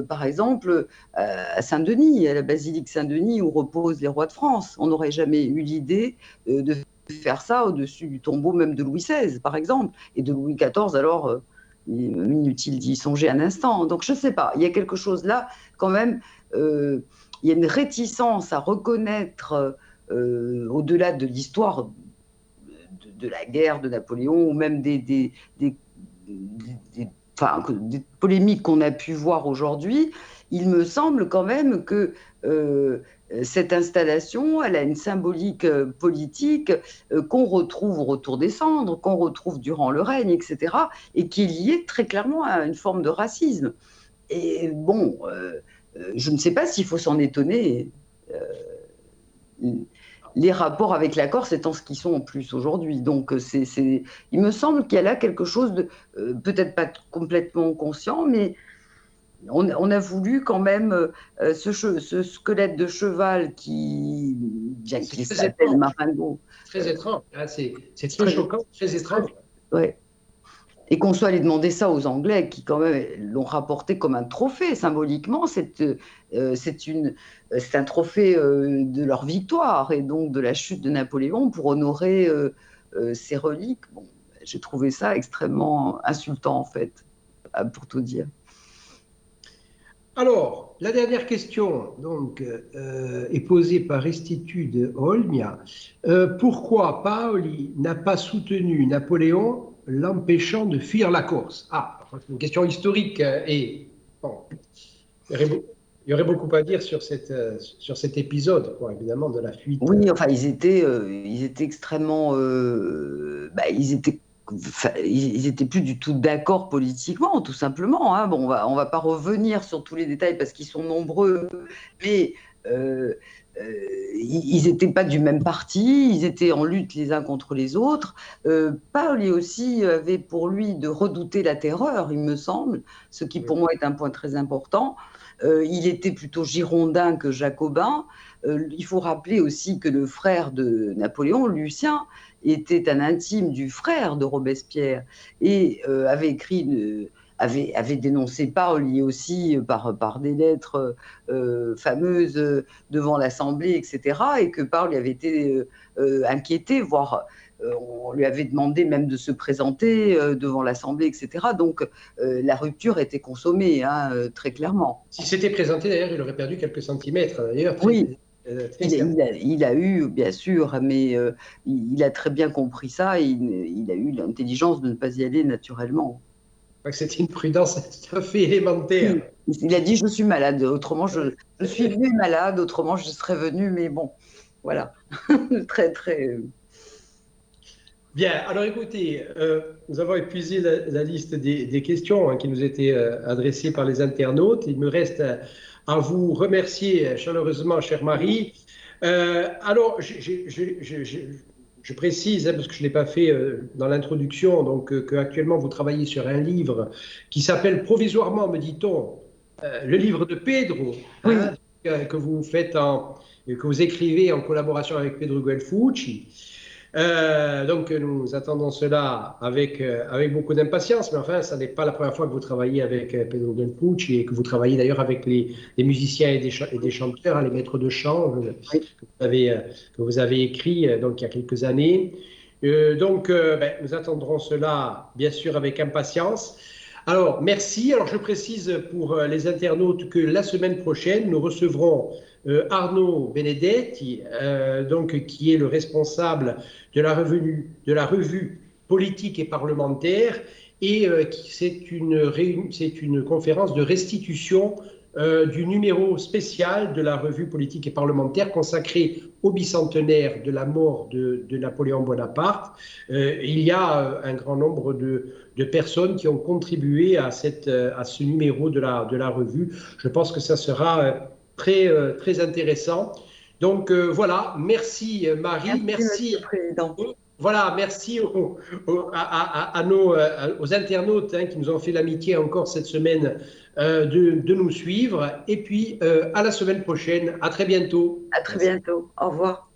par exemple, à Saint-Denis, à la basilique Saint-Denis, où reposent les rois de France. On n'aurait jamais eu l'idée de faire ça au-dessus du tombeau même de Louis XVI, par exemple, et de Louis XIV. Alors, inutile d'y songer un instant. Donc, je ne sais pas. Il y a quelque chose là, quand même. Il y a une réticence à reconnaître, au-delà de l'histoire de la guerre de Napoléon, ou même des polémiques qu'on a pu voir aujourd'hui. Il me semble quand même que cette installation, elle a une symbolique politique qu'on retrouve au Retour des Cendres, qu'on retrouve durant le règne, etc., et qui est liée très clairement à une forme de racisme. Et bon, je ne sais pas s'il faut s'en étonner. Les rapports avec la Corse étant ce qu'ils sont en plus aujourd'hui. Donc, il me semble qu'il y a là quelque chose de peut-être pas complètement conscient, mais on a voulu quand même ce squelette de cheval qui s'appelle Marengo. Très étrange. Hein, c'est très choquant, très étrange. Ouais. Et qu'on soit allé demander ça aux Anglais, qui quand même l'ont rapporté comme un trophée symboliquement, c'est un trophée de leur victoire, et donc de la chute de Napoléon, pour honorer ces reliques. Bon, j'ai trouvé ça extrêmement insultant, en fait, pour tout dire. Alors, la dernière question donc, est posée par Restitude Olmia. Pourquoi Paoli n'a pas soutenu Napoléon, l'empêchant de fuir la Corse? Ah, c'est une question historique et bon, il y aurait beaucoup à dire sur cet épisode, quoi, évidemment, de la fuite. Oui, enfin, ils étaient extrêmement... ils étaient plus du tout d'accord politiquement, tout simplement. Hein. Bon, on va pas revenir sur tous les détails parce qu'ils sont nombreux, mais ils n'étaient pas du même parti, ils étaient en lutte les uns contre les autres. Paoli aussi avait pour lui de redouter la terreur, il me semble, ce qui pour moi est un point très important. Il était plutôt girondin que jacobin. Il faut rappeler aussi que le frère de Napoléon, Lucien, était un intime du frère de Robespierre et avait écrit avait dénoncé Paul, lié aussi par des lettres fameuses devant l'Assemblée, etc., et que Paul avait été inquiété, voire on lui avait demandé même de se présenter devant l'Assemblée, etc. Donc la rupture était consommée, hein, très clairement. Si c'était présenté, d'ailleurs, il aurait perdu quelques centimètres. D'ailleurs, Oui, très certain. il a eu, bien sûr, mais il a très bien compris ça et il a eu l'intelligence de ne pas y aller naturellement. C'était une prudence tout à fait élémentaire. Oui. Il a dit, je suis malade, autrement je suis venu malade, autrement je serais venu, mais bon, voilà. Très, très. Bien, alors écoutez, nous avons épuisé la liste des questions qui nous étaient adressées par les internautes. Il me reste à vous remercier chaleureusement, chère Marie. Alors, je précise, hein, parce que je ne l'ai pas fait dans l'introduction, donc qu'actuellement vous travaillez sur un livre qui s'appelle provisoirement, me dit-on, le livre de Pedro, Oui, hein, que vous faites que vous écrivez en collaboration avec Pedro Guelfucci. Donc nous attendons cela avec beaucoup d'impatience, mais enfin, ça n'est pas la première fois que vous travaillez avec Pedro Guelfucci et que vous travaillez d'ailleurs avec les musiciens et des chanteurs, hein, les maîtres de chant oui. que vous avez écrit donc il y a quelques années. Nous attendrons cela bien sûr avec impatience. Alors, merci. Alors, je précise pour les internautes que la semaine prochaine, nous recevrons Arnaud Benedetti, donc, qui est le responsable de la revue politique et parlementaire, et c'est une conférence de restitution du numéro spécial de la revue politique et parlementaire consacré au bicentenaire de la mort de Napoléon Bonaparte. Il y a un grand nombre de personnes qui ont contribué à ce numéro de la revue. Je pense que ça sera très intéressant. Donc voilà, merci Marie, Merci, Monsieur merci. le Président. Voilà, merci aux internautes qui nous ont fait l'amitié encore cette semaine de nous suivre. Et puis à la semaine prochaine. À très bientôt. À très Merci. bientôt. Au revoir.